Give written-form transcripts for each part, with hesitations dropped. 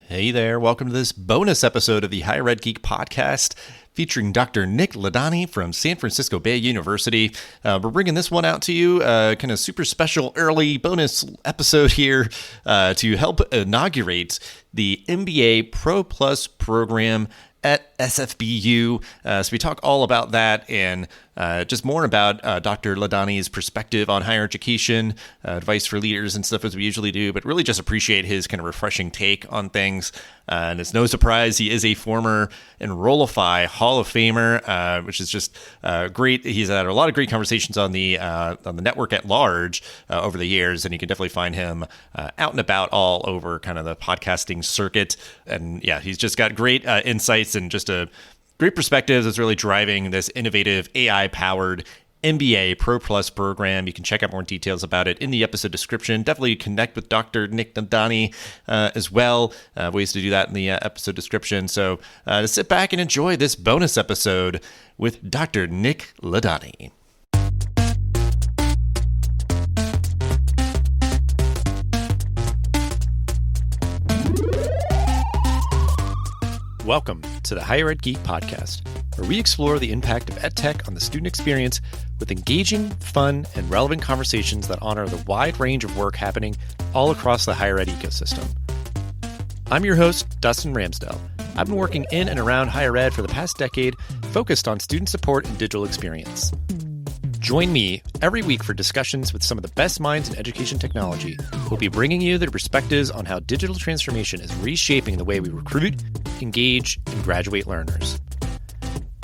Hey there, welcome to this bonus episode of the Higher Ed Geek podcast featuring Dr. Nick Ladany from San Francisco Bay University. We're bringing this one out to you, kind of super special early bonus episode here to help inaugurate the MBA Pro Plus program at SFBU. So we talk all about that and just more about Dr. Ladany's perspective on higher education, advice for leaders and stuff as we usually do, but really just appreciate his kind of refreshing take on things. And it's no surprise he is a former Enrollify Hall of Famer, which is just great. He's had a lot of great conversations on the network at large over the years, and you can definitely find him out and about all over kind of the podcasting circuit. And yeah, he's just got great insights and just a great perspectives that's really driving this innovative AI-powered MBA Pro Plus program. You can check out more details about it in the episode description. Definitely connect with Dr. Nick Ladany as well. Ways to do that in the episode description. So sit back and enjoy this bonus episode with Dr. Nick Ladany. Welcome to the Higher Ed Geek podcast, where we explore the impact of EdTech on the student experience with engaging, fun, and relevant conversations that honor the wide range of work happening all across the higher ed ecosystem. I'm your host, Dustin Ramsdell. I've been working in and around higher ed for the past decade, focused on student support and digital experience. Join me every week for discussions with some of the best minds in education technology who will be bringing you their perspectives on how digital transformation is reshaping the way we recruit, engage, and graduate learners.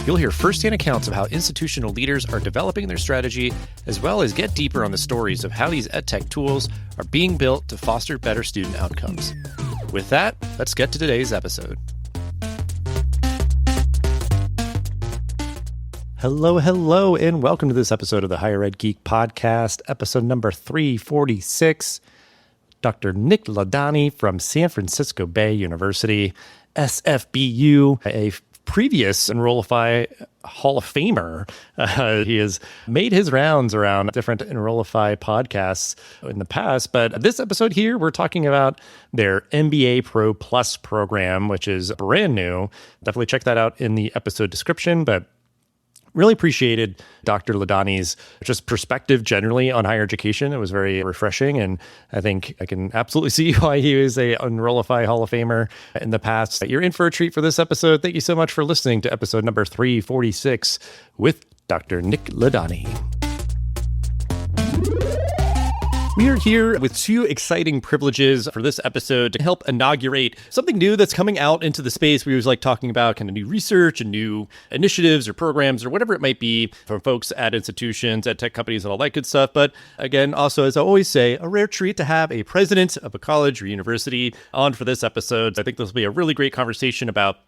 You'll hear firsthand accounts of how institutional leaders are developing their strategy, as well as get deeper on the stories of how these EdTech tools are being built to foster better student outcomes. With that, let's get to today's episode. Hello, and welcome to this episode of the Higher Ed Geek podcast, episode number 346. Dr. Nick Ladany from San Francisco Bay University, SFBU, a previous Enrollify Hall of Famer. He has made his rounds around different Enrollify podcasts in the past, but this episode here, we're talking about their MBA Pro Plus program, which is brand new. Definitely check that out in the episode description, but really appreciated Dr. Ladany's just perspective generally on higher education. It was very refreshing, and I think I can absolutely see why he was a Enrollify Hall of Famer in the past. You're in for a treat for this episode. Thank you so much for listening to episode number 346 with Dr. Nick Ladany. We are here with two exciting privileges for this episode to help inaugurate something new that's coming out into the space. We always like talking about kind of new research and new initiatives or programs or whatever it might be from folks at institutions, at tech companies, and all that good stuff. But again, also, as I always say, a rare treat to have a president of a college or university on for this episode. I think this will be a really great conversation about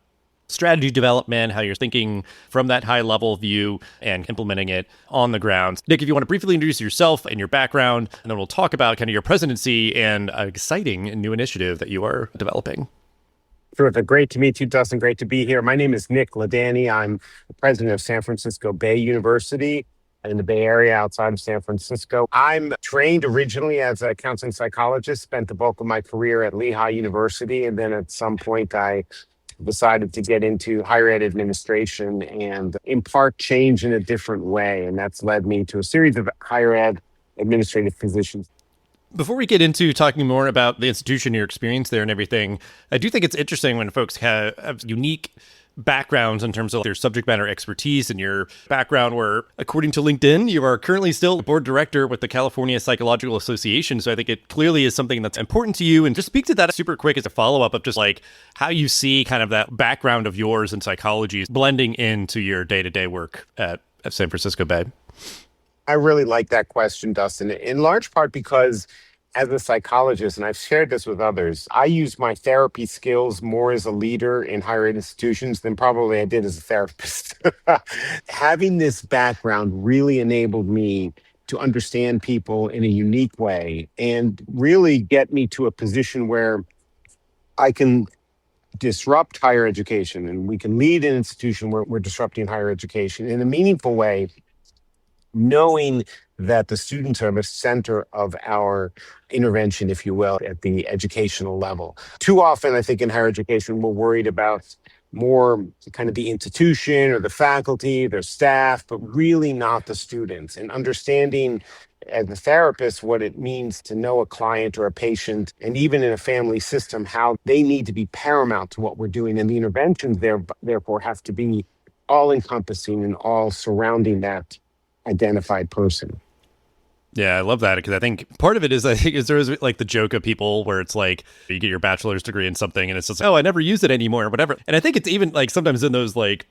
strategy development, how you're thinking from that high level view and implementing it on the ground. Nick, if you want to briefly introduce yourself and your background, and then we'll talk about kind of your presidency and an exciting new initiative that you are developing. Terrific. Great to meet you, Dustin. Great to be here. My name is Nick Ladany. I'm the president of San Francisco Bay University in the Bay Area outside of San Francisco. I'm trained originally as a counseling psychologist, spent the bulk of my career at Lehigh University, and then at some point I decided to get into higher ed administration and impart change in a different way. And that's led me to a series of higher ed administrative positions. Before we get into talking more about the institution, your experience there and everything, I do think it's interesting when folks have unique backgrounds in terms of their subject matter expertise and your background where, according to LinkedIn, you are currently still board director with the California Psychological Association. So I think it clearly is something that's important to you. And just speak to that super quick as a follow-up of just like how you see kind of that background of yours in psychology blending into your day-to-day work at San Francisco Bay. I really like that question, Dustin, in large part because as a psychologist, and I've shared this with others, I use my therapy skills more as a leader in higher ed institutions than probably I did as a therapist. Having this background really enabled me to understand people in a unique way and really get me to a position where I can disrupt higher education and we can lead an institution where we're disrupting higher education in a meaningful way knowing that the students are the center of our intervention, if you will, at the educational level. Too often, I think in higher education, we're worried about more kind of the institution or the faculty, their staff, but really not the students. And understanding as a therapist what it means to know a client or a patient, and even in a family system, how they need to be paramount to what we're doing. And the interventions therefore have to be all encompassing and all surrounding that identified person. Yeah, I love that because I think part of it is there is like the joke of people where it's like you get your bachelor's degree in something and it's just, oh, I never use it anymore or whatever. And I think it's even like sometimes in those like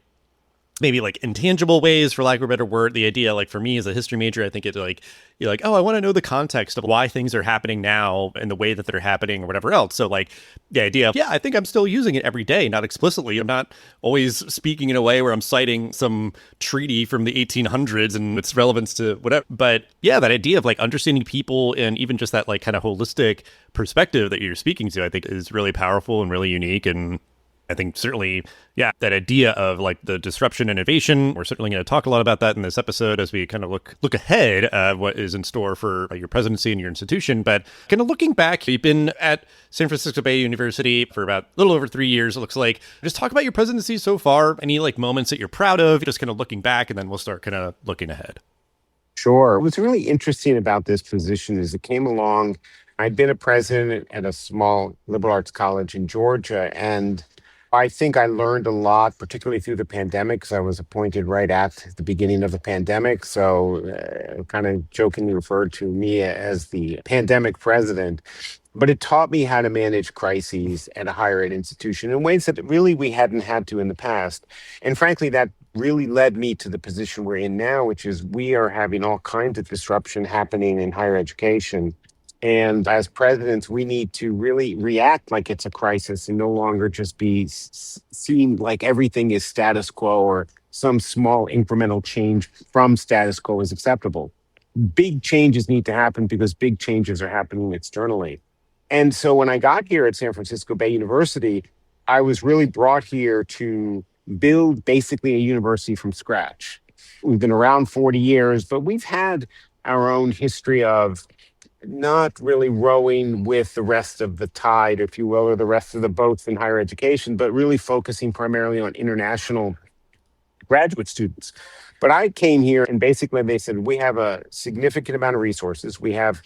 maybe like intangible ways, for lack of a better word, the idea, like for me as a history major, I think it's like, you're like, oh, I want to know the context of why things are happening now and the way that they're happening or whatever else. So like the idea of, yeah, I think I'm still using it every day, not explicitly. I'm not always speaking in a way where I'm citing some treaty from the 1800s and its relevance to whatever. But yeah, that idea of like understanding people and even just that like kind of holistic perspective that you're speaking to, I think is really powerful and really unique. And I think certainly, yeah, that idea of like the disruption and innovation, we're certainly going to talk a lot about that in this episode as we kind of look ahead at what is in store for your presidency and your institution. But kind of looking back, you've been at San Francisco Bay University for about a little over 3 years, it looks like. Just talk about your presidency so far, any like moments that you're proud of, just kind of looking back, and then we'll start kind of looking ahead. Sure. What's really interesting about this position is it came along. I'd been a president at a small liberal arts college in Georgia, and I think I learned a lot, particularly through the pandemic, because I was appointed right at the beginning of the pandemic. So kind of jokingly referred to me as the pandemic president. But it taught me how to manage crises at a higher ed institution in ways that really we hadn't had to in the past. And frankly, that really led me to the position we're in now, which is we are having all kinds of disruption happening in higher education. And as presidents, we need to really react like it's a crisis and no longer just be seen like everything is status quo or some small incremental change from status quo is acceptable. Big changes need to happen because big changes are happening externally. And so when I got here at San Francisco Bay University, I was really brought here to build basically a university from scratch. We've been around 40 years, but we've had our own history of not really rowing with the rest of the tide, if you will, or the rest of the boats in higher education, but really focusing primarily on international graduate students. But I came here and basically they said, we have a significant amount of resources. We have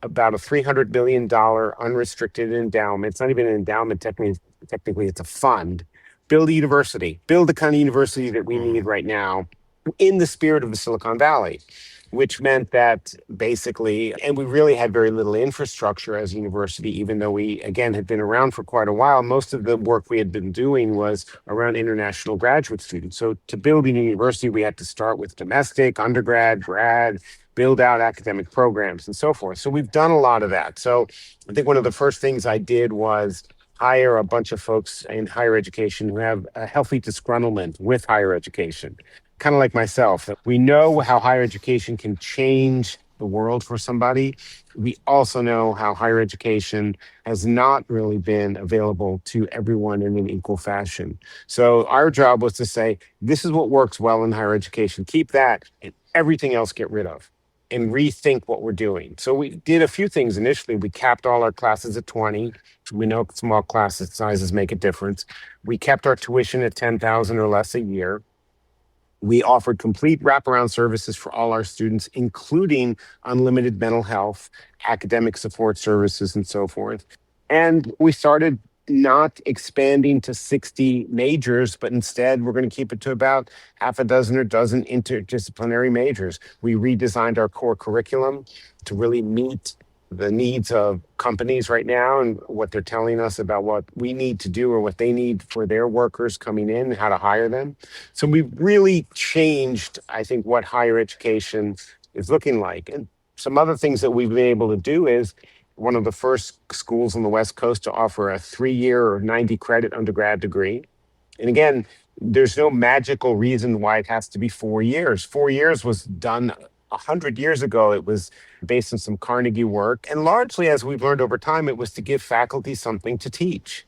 about a $300 million unrestricted endowment. It's not even an endowment, technically it's a fund. Build a university, build the kind of university that we need right now in the spirit of the Silicon Valley, which meant that basically, and we really had very little infrastructure as a university, even though we, again, had been around for quite a while. Most of the work we had been doing was around international graduate students. So to build a university, we had to start with domestic, undergrad, grad, build out academic programs and so forth. So we've done a lot of that. So I think one of the first things I did was hire a bunch of folks in higher education who have a healthy disgruntlement with higher education. Kind of like myself, we know how higher education can change the world for somebody. We also know how higher education has not really been available to everyone in an equal fashion. So our job was to say, this is what works well in higher education. Keep that and everything else get rid of and rethink what we're doing. So we did a few things initially. We capped all our classes at 20. We know small class sizes make a difference. We kept our tuition at $10,000 or less a year. We offered complete wraparound services for all our students, including unlimited mental health, academic support services, and so forth. And we started not expanding to 60 majors, but instead we're going to keep it to about half a dozen or dozen interdisciplinary majors. We redesigned our core curriculum to really meet the needs of companies right now and what they're telling us about what we need to do or what they need for their workers coming in, how to hire them. So we've really changed, I think, what higher education is looking like. And some other things that we've been able to do is one of the first schools on the West Coast to offer a 3-year or 90 credit undergrad degree. And again, there's no magical reason why it has to be 4 years. 4 years was done 100 years ago. It was based on some Carnegie work. And largely, as we've learned over time, it was to give faculty something to teach.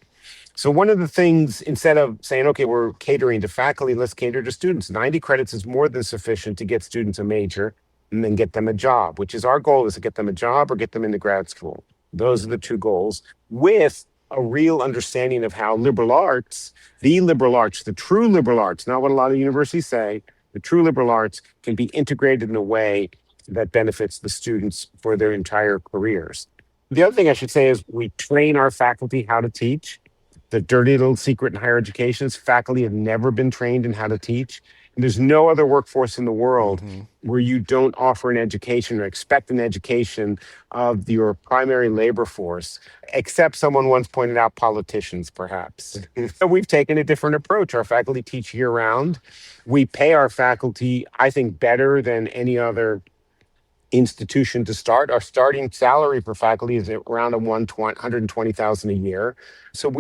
So one of the things, instead of saying, okay, we're catering to faculty, let's cater to students. 90 credits is more than sufficient to get students a major. and then get them a job, which is our goal, is to get them a job or get them into grad school. Those are the two goals, with a real understanding of how liberal arts, the true liberal arts, not what a lot of universities say, the true liberal arts can be integrated in a way that benefits the students for their entire careers. The other thing I should say is we train our faculty how to teach. The dirty little secret in higher education is faculty have never been trained in how to teach. And there's no other workforce in the world where you don't offer an education or expect an education of your primary labor force, except someone once pointed out politicians, perhaps. So we've taken a different approach. Our faculty teach year round. We pay our faculty, I think, better than any other institution to start. Our starting salary for faculty is around 120,000 a year. So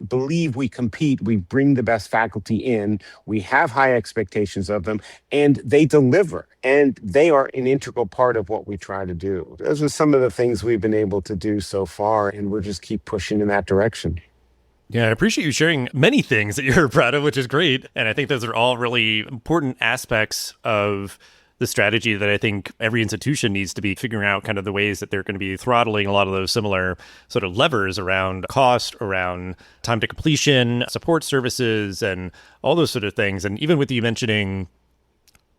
believe we compete, we bring the best faculty in, we have high expectations of them, and they deliver. And they are an integral part of what we try to do. Those are some of the things we've been able to do so far, and we'll just keep pushing in that direction. Yeah, I appreciate you sharing many things that you're proud of, which is great. And I think those are all really important aspects of the strategy that I think every institution needs to be figuring out, kind of the ways that they're going to be throttling a lot of those similar sort of levers around cost, around time to completion, support services, and all those sort of things. And even with you mentioning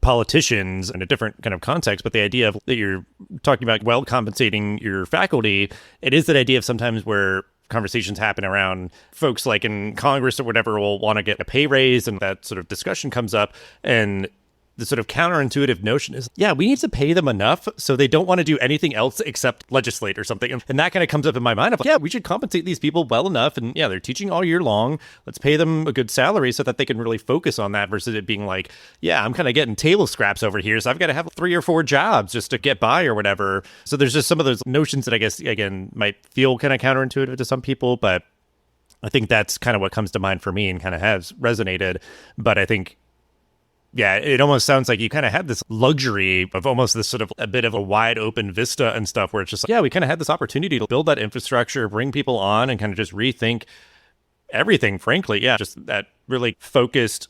politicians in a different kind of context, but the idea of that you're talking about well compensating your faculty, it is that idea of sometimes where conversations happen around folks like in Congress or whatever will want to get a pay raise, and that sort of discussion comes up, and the sort of counterintuitive notion is, yeah, we need to pay them enough so they don't want to do anything else except legislate or something. And that kind of comes up in my mind of, yeah, we should compensate these people well enough. And yeah, they're teaching all year long. Let's pay them a good salary so that they can really focus on that, versus it being like, yeah, I'm kind of getting table scraps over here, so I've got to have 3 or 4 jobs just to get by or whatever. So there's just some of those notions that I guess, again, might feel kind of counterintuitive to some people, but I think that's kind of what comes to mind for me and kind of has resonated. But I think, yeah, it almost sounds like you kind of had this luxury of almost this sort of a bit of a wide open vista and stuff, where it's just like, yeah, we kind of had this opportunity to build that infrastructure, bring people on, and kind of just rethink everything, frankly. Yeah, just that really focused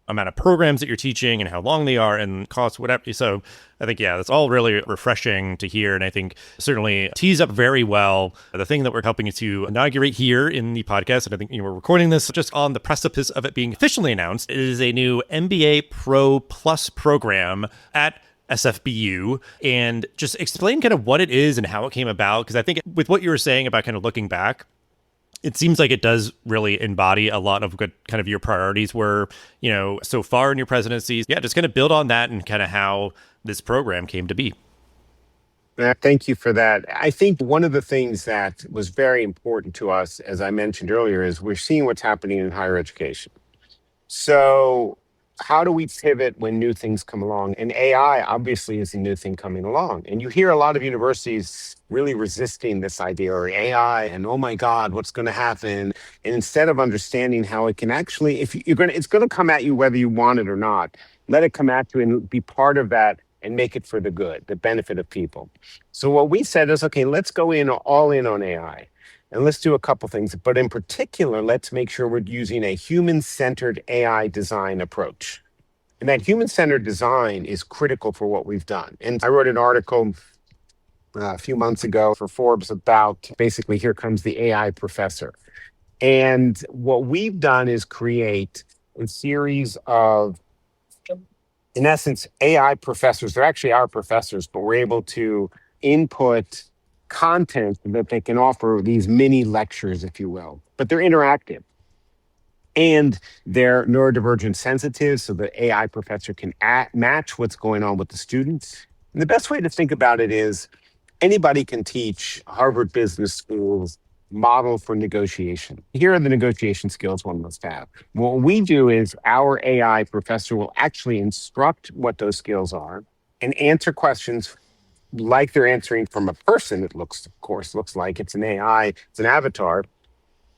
amount of programs that you're teaching and how long they are and cost, whatever. So I think, yeah, that's all really refreshing to hear. And I think certainly tees up very well the thing that we're helping you to inaugurate here in the podcast. And I think we're recording this just on the precipice of it being officially announced. It is a new MBA Pro Plus program at SFBU, and just explain kind of what it is and how it came about. Because I think with what you were saying about kind of looking back, it seems like it does really embody a lot of good kind of your priorities were, so far in your presidencies. Yeah, just kind of build on that and kind of how this program came to be. Thank you for that. I think one of the things that was very important to us, as I mentioned earlier, is we're seeing what's happening in higher education. So how do we pivot when new things come along? And AI obviously is a new thing coming along. And you hear a lot of universities really resisting this idea, or AI, and oh my God, what's going to happen? And instead of understanding how it can actually, it's going to come at you whether you want it or not. Let it come at you and be part of that and make it for the good, the benefit of people. So what we said is, okay, let's go all in on AI. And let's do a couple things, but in particular, let's make sure we're using a human-centered AI design approach. And that human-centered design is critical for what we've done. And I wrote an article a few months ago for Forbes about basically, here comes the AI professor. And what we've done is create a series of, in essence, AI professors. They're actually our professors, but we're able to input content that they can offer, these mini lectures, if you will, but they're interactive. And they're neurodivergent sensitive, so the AI professor can match what's going on with the students. And the best way to think about it is anybody can teach Harvard Business School's model for negotiation. Here are the negotiation skills one must have. What we do is our AI professor will actually instruct what those skills are and answer questions like they're answering from a person. It looks like it's an AI, it's an avatar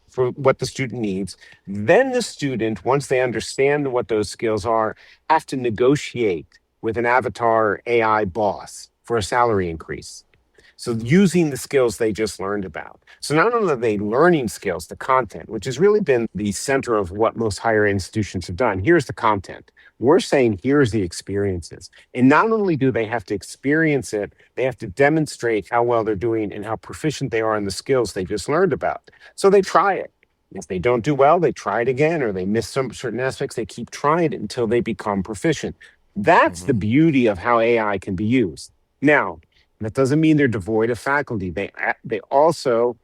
for what the student needs. Then the student, once they understand what those skills are, have to negotiate with an avatar AI boss for a salary increase. So using the skills they just learned about. So not only are they learning skills, the content, which has really been the center of what most higher institutions have done. Here's the content. We're saying here's the experiences. And not only do they have to experience it, they have to demonstrate how well they're doing and how proficient they are in the skills they just learned about. So they try it. If they don't do well, they try it again, or they miss some certain aspects, they keep trying it until they become proficient. That's the beauty of how AI can be used. Now, that doesn't mean they're devoid of faculty. They also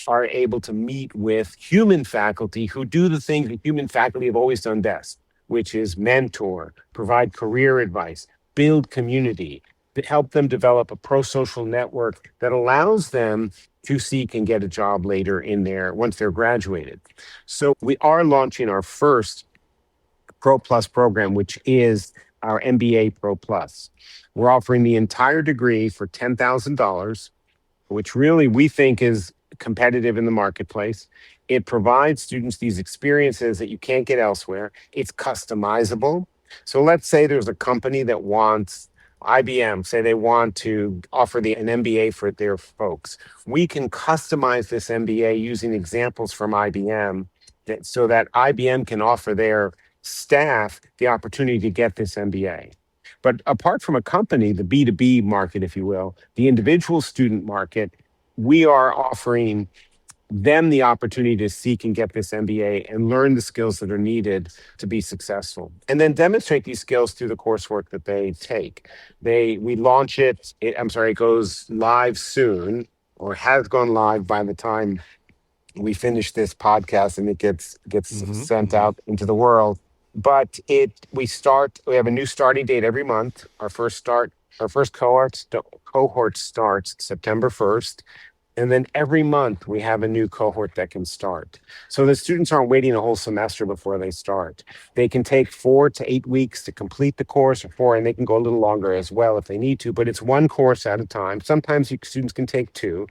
are able to meet with human faculty who do the things that human faculty have always done best, which is mentor, provide career advice, build community, to help them develop a pro-social network that allows them to seek and get a job later in once they're graduated. So we are launching our first Pro Plus program, which is our MBA Pro Plus. We're offering the entire degree for $10,000, which really we think is competitive in the marketplace. It provides students these experiences that you can't get elsewhere. It's customizable. So let's say there's a company that wants IBM, say they want to offer an MBA for their folks. We can customize this MBA using examples from IBM so that IBM can offer their staff the opportunity to get this MBA. But apart from a company, the B2B market, if you will, the individual student market, we are offering them the opportunity to seek and get this MBA and learn the skills that are needed to be successful, and then demonstrate these skills through the coursework that they take. We launch it goes live soon, or has gone live by the time we finish this podcast and it gets sent out into the world. But we have a new starting date every month. Our first cohort starts September 1st. And then every month we have a new cohort that can start. So the students aren't waiting a whole semester before they start. They can take 4 to 8 weeks to complete the course, and they can go a little longer as well if they need to, but it's one course at a time. Sometimes students can take 2,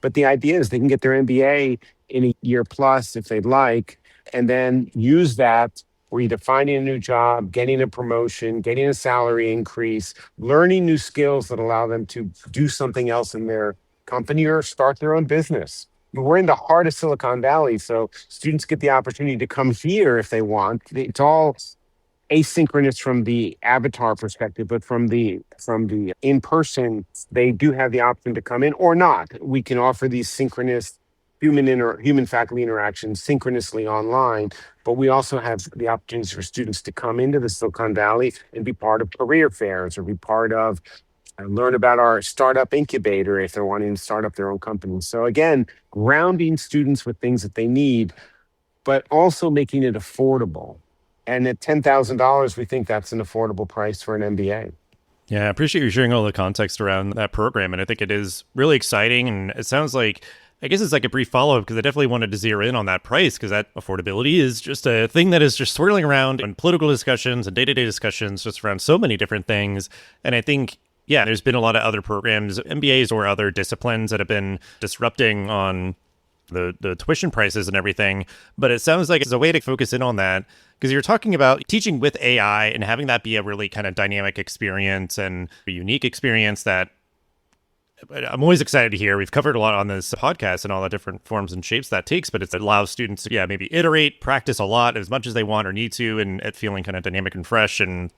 but the idea is they can get their MBA in a year plus if they'd like, and then use that for either finding a new job, getting a promotion, getting a salary increase, learning new skills that allow them to do something else in their company or start their own business. We're in the heart of Silicon Valley, so students get the opportunity to come here if they want. It's all asynchronous from the avatar perspective, but from the in-person, they do have the option to come in or not. We can offer these synchronous human faculty interactions synchronously online, but we also have the opportunities for students to come into the Silicon Valley and be part of career fairs or be part of learn about our startup incubator if they're wanting to start up their own company. So again, grounding students with things that they need, but also making it affordable. And at $10,000, we think that's an affordable price for an MBA. Yeah, I appreciate you sharing all the context around that program. And I think it is really exciting. And it sounds like, I guess it's like a brief follow-up, because I definitely wanted to zero in on that price, because that affordability is just a thing that is just swirling around in political discussions and day-to-day discussions, just around so many different things. And I think, yeah, there's been a lot of other programs, MBAs or other disciplines, that have been disrupting on the tuition prices and everything. But it sounds like it's a way to focus in on that, because you're talking about teaching with AI and having that be a really kind of dynamic experience and a unique experience that I'm always excited to hear. We've covered a lot on this podcast and all the different forms and shapes that takes, but it allows students to, maybe iterate, practice a lot as much as they want or need to, and at feeling kind of dynamic and fresh and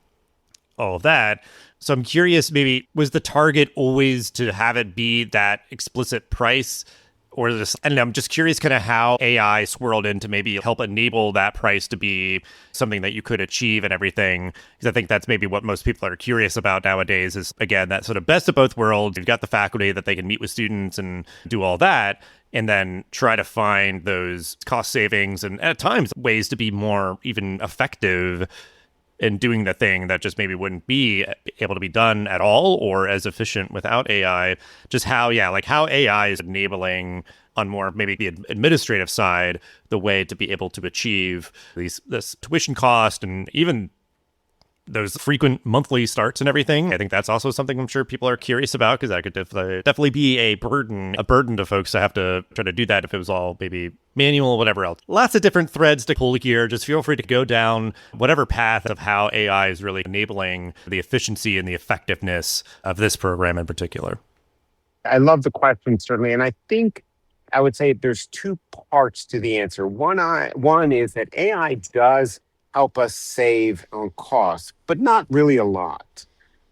all of that. So I'm curious, maybe was the target always to have it be that explicit price, or this? And I'm just curious kind of how AI swirled in to maybe help enable that price to be something that you could achieve and everything. Because I think that's maybe what most people are curious about nowadays is, again, that sort of best of both worlds. You've got the faculty that they can meet with students and do all that, and then try to find those cost savings and at times ways to be more even effective in doing the thing that just maybe wouldn't be able to be done at all or as efficient without AI. Just how AI is enabling on more maybe the administrative side, the way to be able to achieve this tuition cost and even those frequent monthly starts and everything. I think that's also something I'm sure people are curious about, because that could definitely be a burden to folks to have to try to do that if it was all maybe manual, whatever else. Lots of different threads to pull here. Just feel free to go down whatever path of how AI is really enabling the efficiency and the effectiveness of this program in particular. I love the question, certainly. And I think I would say there's two parts to the answer. One is that AI does help us save on costs, but not really a lot.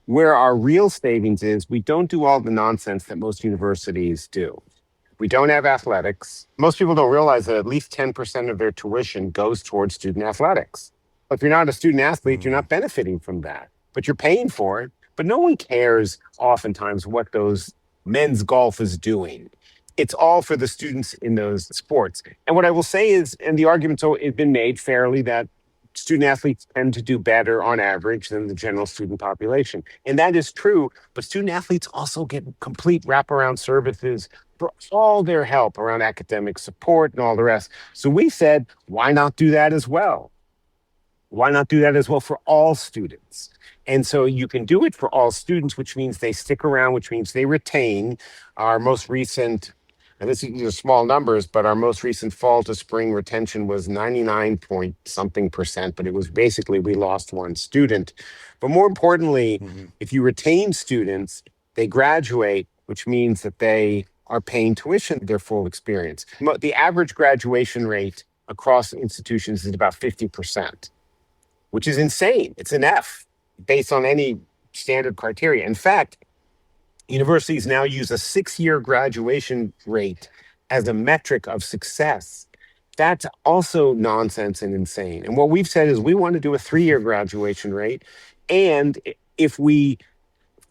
Where our real savings is, we don't do all the nonsense that most universities do. We don't have athletics. Most people don't realize that at least 10% of their tuition goes towards student athletics. If you're not a student athlete, you're not benefiting from that, but you're paying for it. But no one cares oftentimes what those men's golf is doing. It's all for the students in those sports. And what I will say is, and the argument's been made fairly, that student athletes tend to do better on average than the general student population. And that is true, but student athletes also get complete wraparound services for all their help around academic support and all the rest. So we said, why not do that as well? Why not do that as well for all students? And so you can do it for all students, which means they stick around, which means they retain. Our most recent, and these are small numbers, but our most recent fall to spring retention was 99 point something percent, but it was basically we lost one student. But more importantly, if you retain students, they graduate, which means that they are paying tuition their full experience. The average graduation rate across institutions is about 50%, which is insane. It's an F based on any standard criteria. In fact, universities now use a 6-year graduation rate as a metric of success. That's also nonsense and insane. And what we've said is we want to do a 3-year graduation rate. And if we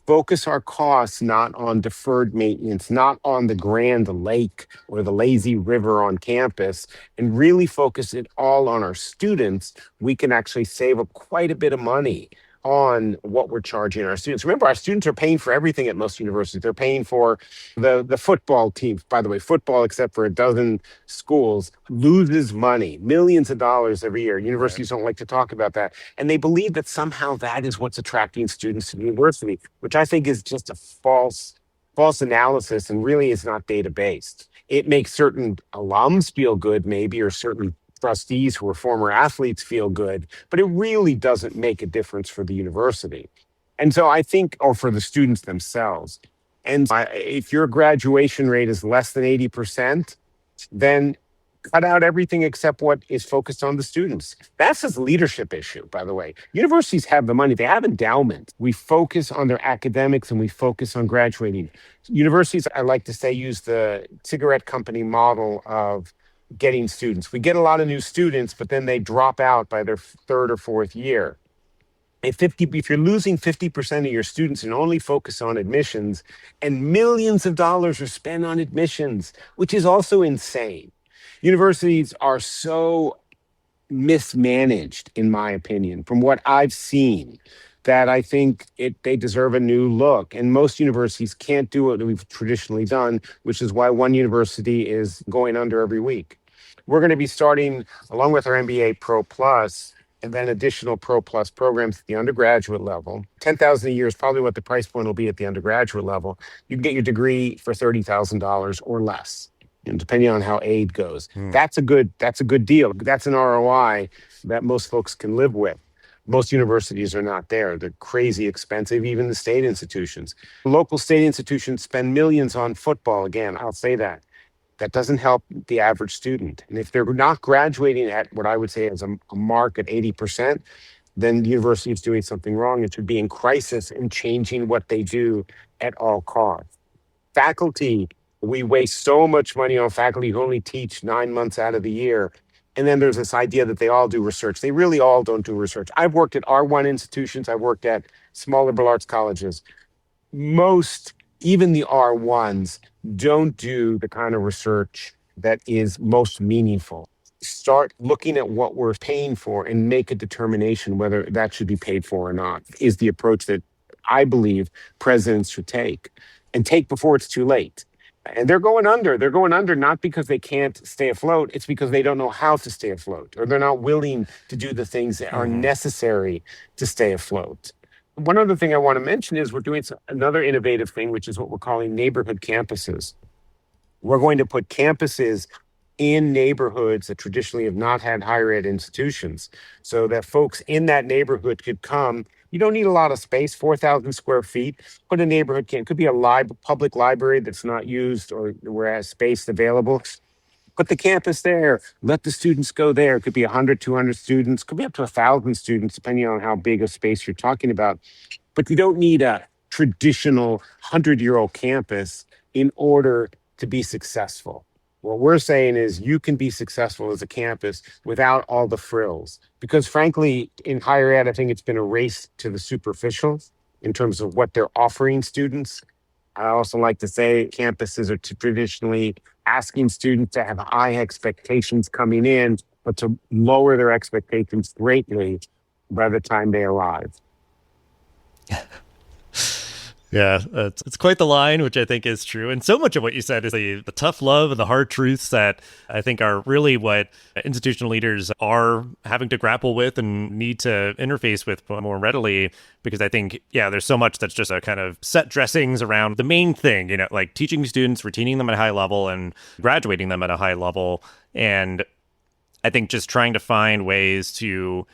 focus our costs not on deferred maintenance, not on the grand lake or the lazy river on campus, and really focus it all on our students, we can actually save up quite a bit of money on what we're charging our students. Remember, our students are paying for everything at most universities. They're paying for the football team. By the way, football, except for a dozen schools, loses money, millions of dollars every year. Universities don't like to talk about that. And they believe that somehow that is what's attracting students to the university, which I think is just a false analysis and really is not data-based. It makes certain alums feel good, maybe, or certain trustees who are former athletes feel good, but it really doesn't make a difference for the university. And so I think, or for the students themselves. And if your graduation rate is less than 80%, then cut out everything except what is focused on the students. That's a leadership issue, by the way. Universities have the money. They have endowment. We focus on their academics and we focus on graduating. Universities, I like to say, use the cigarette company model of getting students. We get a lot of new students, but then they drop out by their third or fourth year. If you're losing 50% of your students and only focus on admissions, and millions of dollars are spent on admissions, which is also insane. Universities are so mismanaged, in my opinion, from what I've seen, that I think they deserve a new look. And most universities can't do what we've traditionally done, which is why one university is going under every week. We're going to be starting, along with our MBA Pro Plus, and then additional Pro Plus programs at the undergraduate level. $10,000 a year is probably what the price point will be at the undergraduate level. You can get your degree for $30,000 or less, depending on how aid goes. That's a good deal. That's an ROI that most folks can live with. Most universities are not there. They're crazy expensive, even the state institutions. Local state institutions spend millions on football. Again, I'll say that. That doesn't help the average student. And if they're not graduating at what I would say is a mark at 80%, then the university is doing something wrong. It should be in crisis and changing what they do at all costs. Faculty, we waste so much money on faculty who only teach 9 months out of the year. And then there's this idea that they all do research. They really all don't do research. I've worked at R1 institutions. I've worked at small liberal arts colleges. Most, even the R1s, don't do the kind of research that is most meaningful. Start looking at what we're paying for and make a determination whether that should be paid for or not, is the approach that I believe presidents should take, and take before it's too late. And they're going under. They're going under not because they can't stay afloat. It's because they don't know how to stay afloat, or they're not willing to do the things that are necessary to stay afloat. One other thing I want to mention is we're doing another innovative thing, which is what we're calling neighborhood campuses. We're going to put campuses in neighborhoods that traditionally have not had higher ed institutions, so that folks in that neighborhood could come You don't need a lot of space, 4,000 square feet. Put a neighborhood camp. It could be a public library that's not used or where it has space available. Put the campus there. Let the students go there. It could be 100, 200 students. Could be up to 1,000 students, depending on how big a space you're talking about. But you don't need a traditional 100-year-old campus in order to be successful. What we're saying is you can be successful as a campus without all the frills. Because frankly, in higher ed, I think it's been a race to the superficial in terms of what they're offering students. I also like to say campuses are traditionally asking students to have high expectations coming in, but to lower their expectations greatly by the time they arrive. Yeah, it's quite the line, which I think is true. And so much of what you said is the tough love and the hard truths that I think are really what institutional leaders are having to grapple with and need to interface with more readily. Because I think, yeah, there's so much that's just a kind of set dressings around the main thing, like teaching students, retaining them at a high level and graduating them at a high level. And I think just trying to find ways to,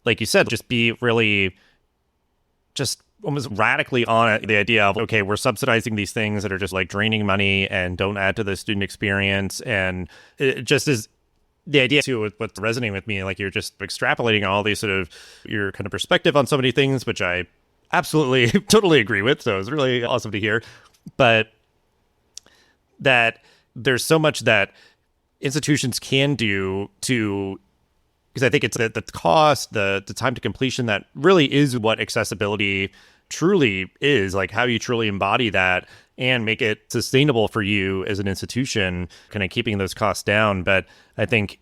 like you said, just be really just almost radically on the idea of, okay, we're subsidizing these things that are just like draining money and don't add to the student experience. And it just is the idea too, what's resonating with me, like you're just extrapolating all these sort of your kind of perspective on so many things, which I absolutely totally agree with. So it's really awesome to hear. But that there's so much that institutions can do to, because I think it's the cost, the time to completion that really is what accessibility truly is, like how you truly embody that and make it sustainable for you as an institution, kind of keeping those costs down. But I think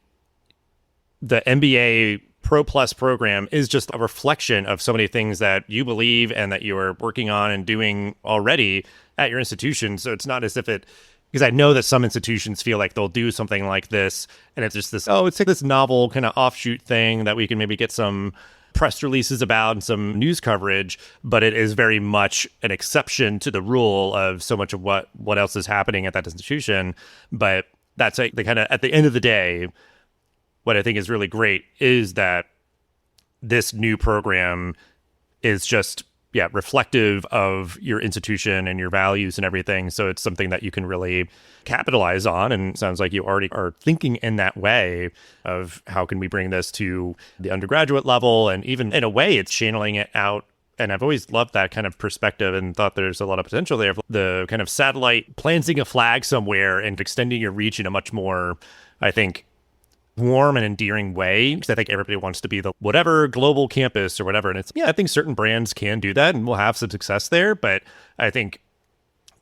the MBA Pro Plus program is just a reflection of so many things that you believe and that you are working on and doing already at your institution. So it's not as if because I know that some institutions feel like they'll do something like this and it's just this, it's like this novel kind of offshoot thing that we can maybe get some press releases about and some news coverage, but it is very much an exception to the rule of so much of what else is happening at that institution. But that's the kind of, at the end of the day, what I think is really great is that this new program is just reflective of your institution and your values and everything. So it's something that you can really capitalize on. And it sounds like you already are thinking in that way of how can we bring this to the undergraduate level. And even in a way, it's channeling it out. And I've always loved that kind of perspective and thought there's a lot of potential there. The kind of satellite planting a flag somewhere and extending your reach in a much more, I think, warm and endearing way, because I think everybody wants to be the whatever global campus or whatever. And I think certain brands can do that and we'll have some success there. But I think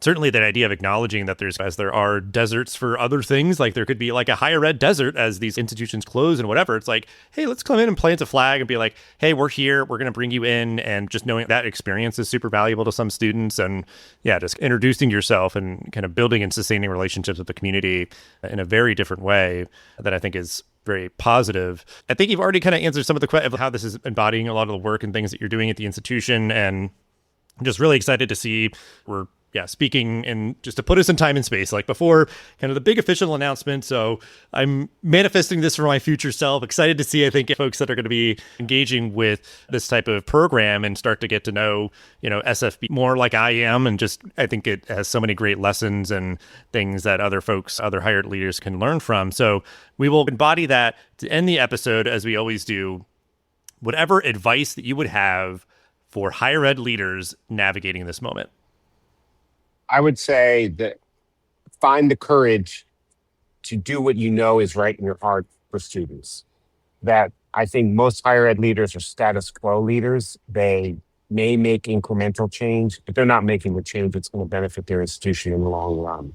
certainly that idea of acknowledging that as there are deserts for other things, like there could be like a higher ed desert as these institutions close and whatever. It's like, hey, let's come in and plant a flag and be like, hey, we're here. We're going to bring you in. And just knowing that experience is super valuable to some students. And just introducing yourself and kind of building and sustaining relationships with the community in a very different way that I think is very positive. I think you've already kind of answered some of the questions of how this is embodying a lot of the work and things that you're doing at the institution. And I'm just really excited to see we're speaking and just to put us in time and space, like before kind of the big official announcement. So I'm manifesting this for my future self. Excited to see, I think, folks that are going to be engaging with this type of program and start to get to know, SFB more like I am. And just, I think it has so many great lessons and things that other folks, other hired leaders can learn from. So we will embody that to end the episode, as we always do. Whatever advice that you would have for higher ed leaders navigating this moment. I would say that find the courage to do what you know is right in your heart for students. That I think most higher ed leaders are status quo leaders. They may make incremental change, but they're not making the change that's going to benefit their institution in the long run.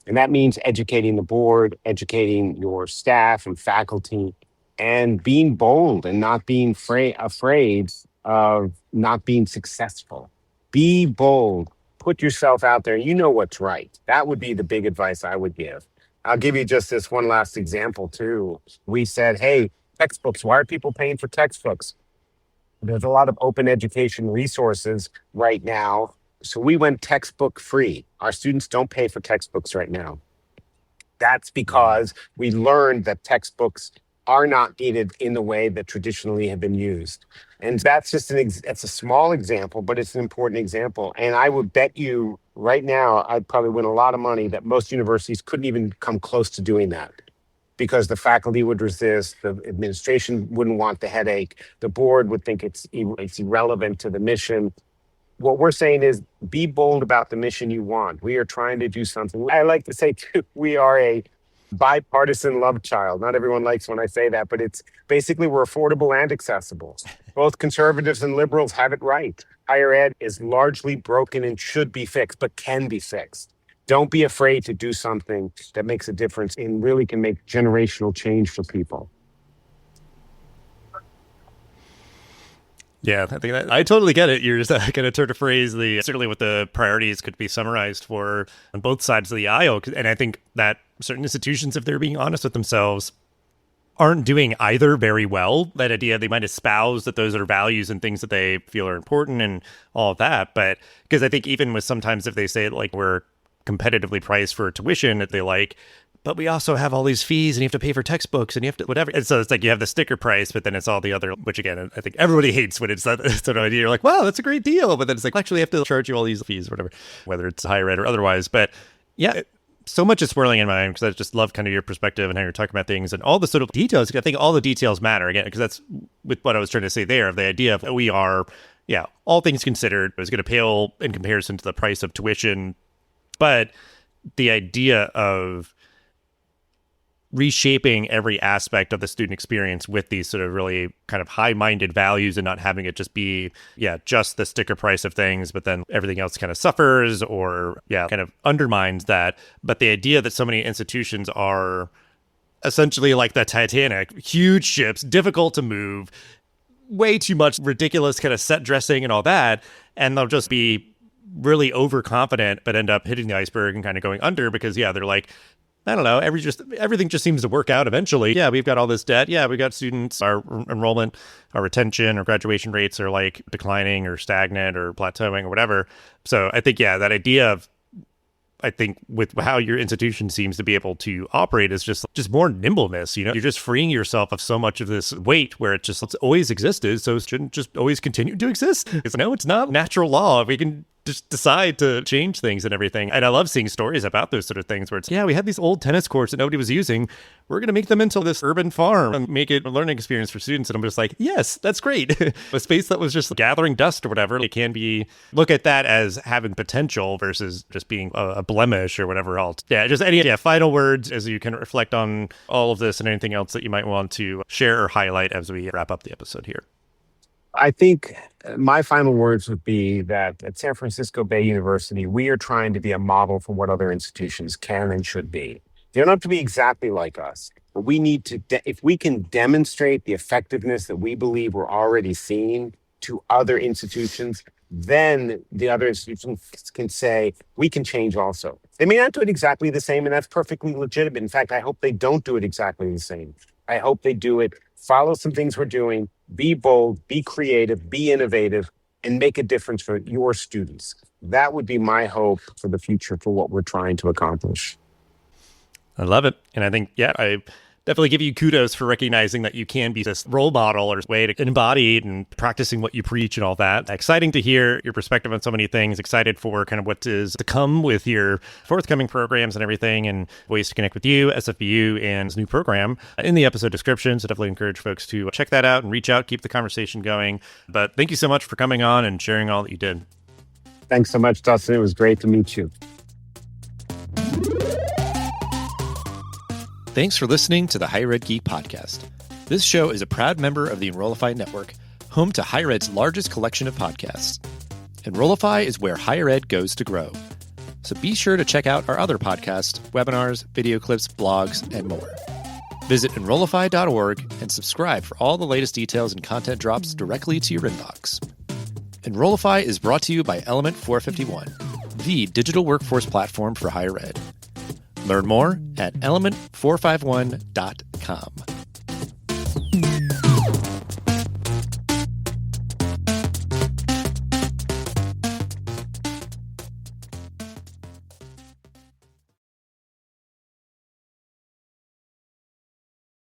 And that means educating the board, educating your staff and faculty, and being bold and not being afraid of not being successful. Be bold. Put yourself out there. You know what's right. That would be the big advice I would give. I'll give you just this one last example too. We said, hey, textbooks, why are people paying for textbooks? There's a lot of open education resources right now. So we went textbook free. Our students don't pay for textbooks right now. That's because we learned that textbooks are not needed in the way that traditionally have been used. And that's just that's a small example, but it's an important example. And I would bet you right now, I'd probably win a lot of money that most universities couldn't even come close to doing that, because the faculty would resist, the administration wouldn't want the headache, the board would think it's irrelevant to the mission. What we're saying is be bold about the mission you want. We are trying to do something. I like to say too, we are a bipartisan love child. Not everyone likes when I say that, but it's basically we're affordable and accessible. Both conservatives and liberals have it right. Higher ed is largely broken and should be fixed, but can be fixed. Don't be afraid to do something that makes a difference and really can make generational change for people. Yeah, I think that I totally get it. You're just going to turn to phrase certainly what the priorities could be summarized for on both sides of the aisle. And I think that certain institutions, if they're being honest with themselves, aren't doing either very well. That idea, they might espouse that those are values and things that they feel are important and all of that. But because I think even with sometimes if they say like we're competitively priced for tuition that they like, but we also have all these fees and you have to pay for textbooks and you have to whatever. And so it's like you have the sticker price, but then it's all the other, which again, I think everybody hates when it's that sort of idea. You're like, wow, that's a great deal. But then it's like, actually, have to charge you all these fees or whatever, whether it's higher ed or otherwise. But yeah, so much is swirling in my mind because I just love kind of your perspective and how you're talking about things and all the sort of details. I think all the details matter again, because that's with what I was trying to say there, of the idea of we are, yeah, all things considered, it's going to pale in comparison to the price of tuition. But the idea of reshaping every aspect of the student experience with these sort of really kind of high-minded values and not having it just be, just the sticker price of things, but then everything else kind of suffers or, kind of undermines that. But the idea that so many institutions are essentially like the Titanic, huge ships, difficult to move, way too much ridiculous kind of set dressing and all that, and they'll just be really overconfident, but end up hitting the iceberg and kind of going under because, they're like, I don't know, everything just seems to work out eventually. Yeah, we've got all this debt. Yeah, we've got students, our enrollment, our retention, or graduation rates are like declining or stagnant or plateauing or whatever. So I think, that idea of, I think with how your institution seems to be able to operate is just more nimbleness. You're just freeing yourself of so much of this weight where it's always existed. So it shouldn't just always continue to exist. It's not natural law. We can just decide to change things and everything. And I love seeing stories about those sort of things where it's, we had these old tennis courts that nobody was using. We're going to make them into this urban farm and make it a learning experience for students. And I'm just like, yes, that's great. A space that was just gathering dust or whatever, it can be, look at that as having potential versus just being a blemish or whatever else. Just any final words as you can reflect on all of this and anything else that you might want to share or highlight as we wrap up the episode here. I think my final words would be that at San Francisco Bay University, we are trying to be a model for what other institutions can and should be. They don't have to be exactly like us, but we need to, if we can demonstrate the effectiveness that we believe we're already seeing to other institutions, then the other institutions can say, we can change also. They may not do it exactly the same, and that's perfectly legitimate. In fact, I hope they don't do it exactly the same. I hope they do it, follow some things we're doing, be bold, be creative, be innovative, and make a difference for your students. That would be my hope for the future for what we're trying to accomplish. I love it. And I think, I definitely give you kudos for recognizing that you can be this role model or way to embody and practicing what you preach and all that. Exciting to hear your perspective on so many things. Excited for kind of what is to come with your forthcoming programs and everything, and ways to connect with you, SFBU, and this new program in the episode description. So definitely encourage folks to check that out and reach out, keep the conversation going. But thank you so much for coming on and sharing all that you did. Thanks so much, Dustin. It was great to meet you. Thanks for listening to the Higher Ed Geek podcast. This show is a proud member of the Enrollify Network, home to Higher Ed's largest collection of podcasts. Enrollify is where higher ed goes to grow. So be sure to check out our other podcasts, webinars, video clips, blogs, and more. Visit enrollify.org and subscribe for all the latest details and content drops directly to your inbox. Enrollify is brought to you by Element 451, the digital workforce platform for higher ed. Learn more at element451.com.